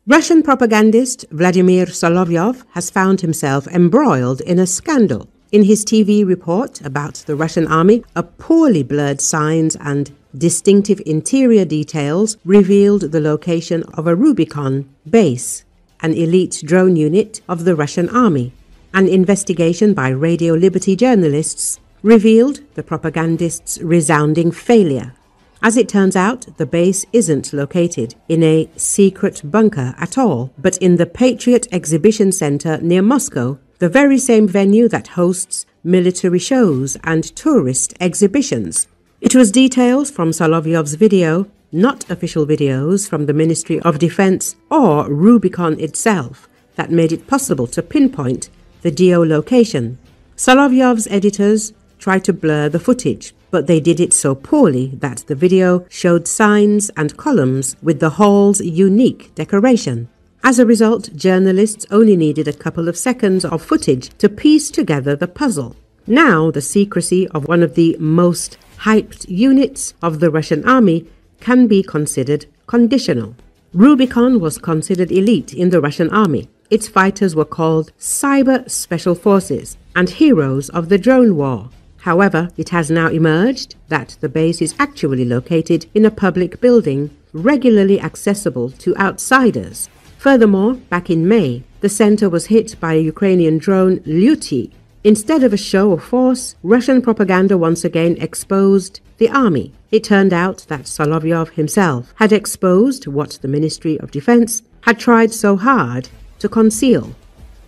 Russian propagandist Vladimir Solovyov has found himself embroiled in a scandal. In his TV report about the Russian army, a poorly blurred signs and distinctive interior details revealed the location of a Rubicon base, an elite drone unit of the Russian army. An investigation by Radio Liberty journalists revealed the propagandist's resounding failure. As it turns out, the base isn't located in a secret bunker at all, but in the Patriot Exhibition Center near Moscow, the very same venue that hosts military shows and tourist exhibitions. It was details from Solovyov's video, not official videos from the Ministry of Defense or Rubicon itself, that made it possible to pinpoint the geolocation. Solovyov's editors tried to blur the footage, but they did it so poorly that the video showed signs and columns with the hall's unique decoration. As a result, journalists only needed a couple of seconds of footage to piece together the puzzle. Now, the secrecy of one of the most hyped units of the Russian army can be considered conditional. Rubicon was considered elite in the Russian army. Its fighters were called cyber special forces and heroes of the drone war. However, it has now emerged that the base is actually located in a public building regularly accessible to outsiders. Furthermore, back in May, the center was hit by a Ukrainian drone Lyuti. Instead of a show of force, Russian propaganda once again exposed the army. It turned out that Solovyov himself had exposed what the Ministry of Defense had tried so hard to conceal.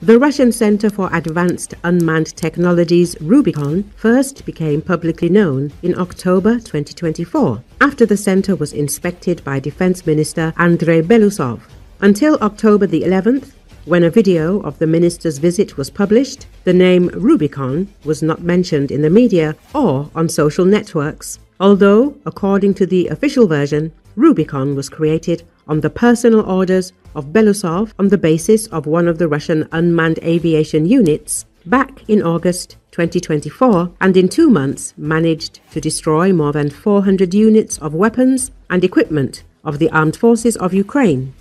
The Russian Center for Advanced Unmanned Technologies, Rubicon, first became publicly known in October 2024, after the center was inspected by Defense Minister Andrei Belousov. Until October the 11th, when a video of the minister's visit was published, the name Rubicon was not mentioned in the media or on social networks, although, according to the official version, Rubicon was created on the personal orders of Belousov on the basis of one of the Russian unmanned aviation units back in August 2024, and in 2 months managed to destroy more than 400 units of weapons and equipment of the armed forces of Ukraine.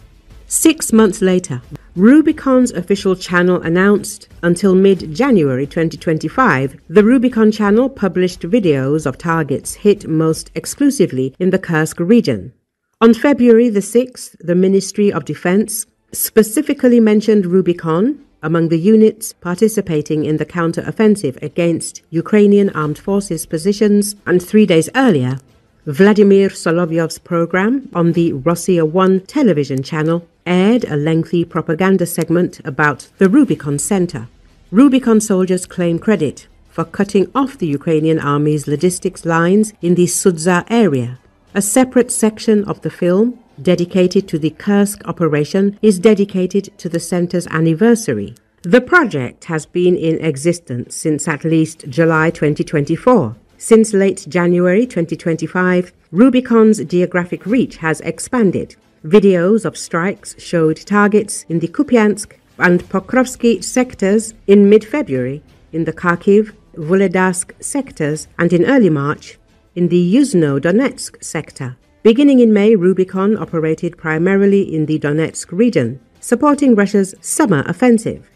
6 months later, Rubicon's official channel announced until mid-January 2025, the Rubicon channel published videos of targets hit most exclusively in the Kherson region. On February the 6th, the Ministry of Defense specifically mentioned Rubicon among the units participating in the counter-offensive against Ukrainian armed forces positions, and 3 days earlier, Vladimir Solovyov's program on the Russia 1 television channel aired a lengthy propaganda segment about the Rubicon Center. Rubicon soldiers claim credit for cutting off the Ukrainian army's logistics lines in the Sudza area. A separate section of the film, dedicated to the Kursk operation, is dedicated to the center's anniversary. The project has been in existence since at least July 2024. Since late January 2025, Rubicon's geographic reach has expanded. Videos of strikes showed targets in the Kupiansk and Pokrovsky sectors in mid-February, in the Kharkiv, Vuhledarsk sectors, and in early March, in the Yuzhno-Donetsk sector. Beginning in May, Rubicon operated primarily in the Donetsk region, supporting Russia's summer offensive.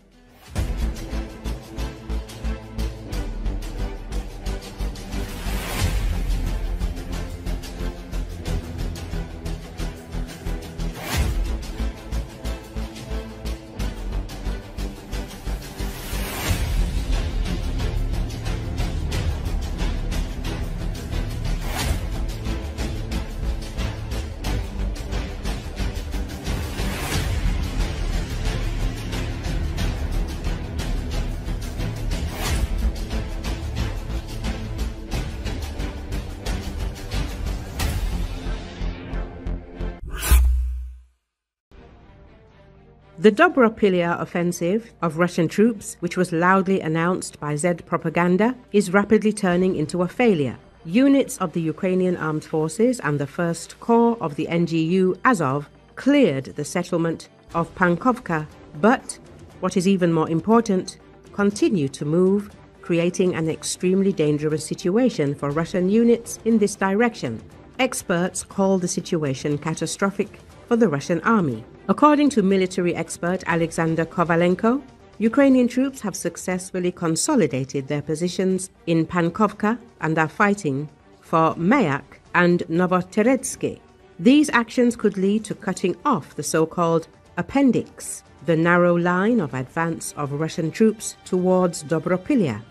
The Dobropilya offensive of Russian troops, which was loudly announced by Z propaganda, is rapidly turning into a failure. Units of the Ukrainian armed forces and the 1st Corps of the NGU Azov cleared the settlement of Pankovka, but, what is even more important, continue to move, creating an extremely dangerous situation for Russian units in this direction. Experts call the situation catastrophic for the Russian army. According to military expert Alexander Kovalenko, Ukrainian troops have successfully consolidated their positions in Pankovka and are fighting for Mayak and Novoteretsky. These actions could lead to cutting off the so-called appendix, the narrow line of advance of Russian troops towards Dobropilya.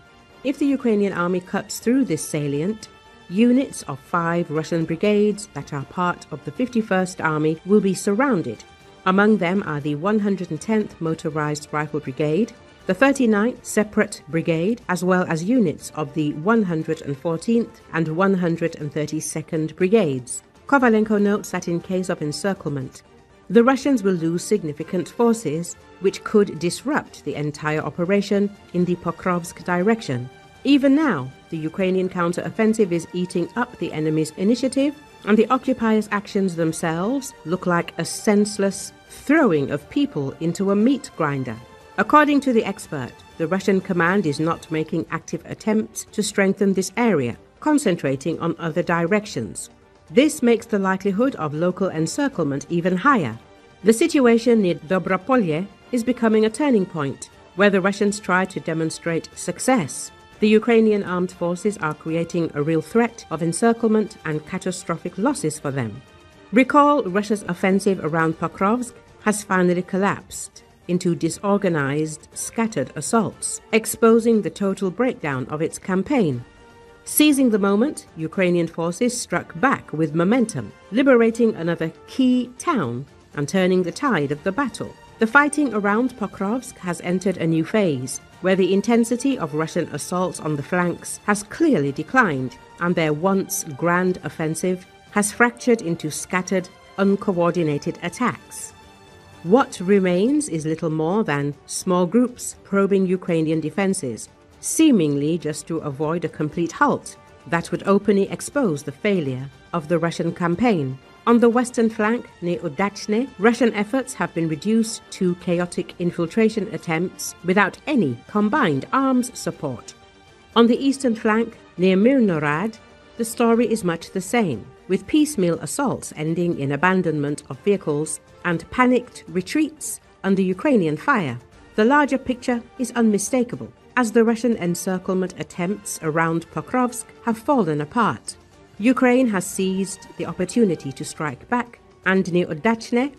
If the Ukrainian army cuts through this salient, units of 5 Russian brigades that are part of the 51st Army will be surrounded. Among them are the 110th Motorized Rifle Brigade, the 39th Separate Brigade, as well as units of the 114th and 132nd Brigades. Kovalenko notes that in case of encirclement, the Russians will lose significant forces, which could disrupt the entire operation in the Pokrovsk direction. Even now, the Ukrainian counter-offensive is eating up the enemy's initiative, and the occupiers' actions themselves look like a senseless throwing of people into a meat grinder. According to the expert, the Russian command is not making active attempts to strengthen this area, concentrating on other directions. This makes the likelihood of local encirclement even higher. The situation near Dobropolye is becoming a turning point, where the Russians try to demonstrate success. The Ukrainian armed forces are creating a real threat of encirclement and catastrophic losses for them. Recall, Russia's offensive around Pokrovsk has finally collapsed into disorganized, scattered assaults, exposing the total breakdown of its campaign. Seizing the moment, Ukrainian forces struck back with momentum, liberating another key town and turning the tide of the battle. The fighting around Pokrovsk has entered a new phase, where the intensity of Russian assaults on the flanks has clearly declined, and their once grand offensive has fractured into scattered, uncoordinated attacks. What remains is little more than small groups probing Ukrainian defenses, seemingly just to avoid a complete halt that would openly expose the failure of the Russian campaign. On the western flank, near Udachne, Russian efforts have been reduced to chaotic infiltration attempts without any combined arms support. On the eastern flank, near Mirnorad, the story is much the same, with piecemeal assaults ending in abandonment of vehicles and panicked retreats under Ukrainian fire. The larger picture is unmistakable, as the Russian encirclement attempts around Pokrovsk have fallen apart. Ukraine has seized the opportunity to strike back, and near Udachne,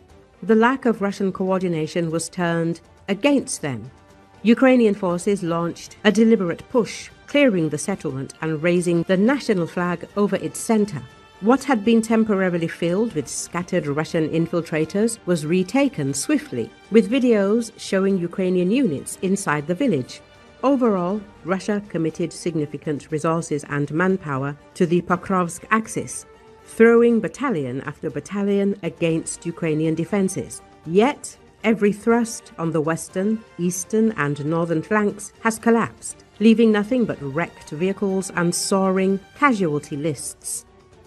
the lack of Russian coordination was turned against them. Ukrainian forces launched a deliberate push, clearing the settlement and raising the national flag over its center. What had been temporarily filled with scattered Russian infiltrators was retaken swiftly, with videos showing Ukrainian units inside the village. Overall, Russia committed significant resources and manpower to the Pokrovsk axis, throwing battalion after battalion against Ukrainian defenses. Yet, every thrust on the western, eastern and northern flanks has collapsed, leaving nothing but wrecked vehicles and soaring casualty lists.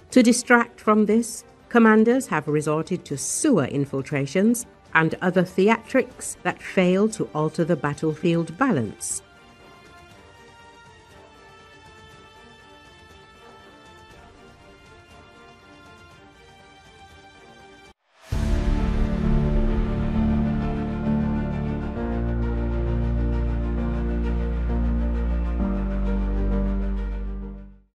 To distract from this, commanders have resorted to sewer infiltrations and other theatrics that fail to alter the battlefield balance.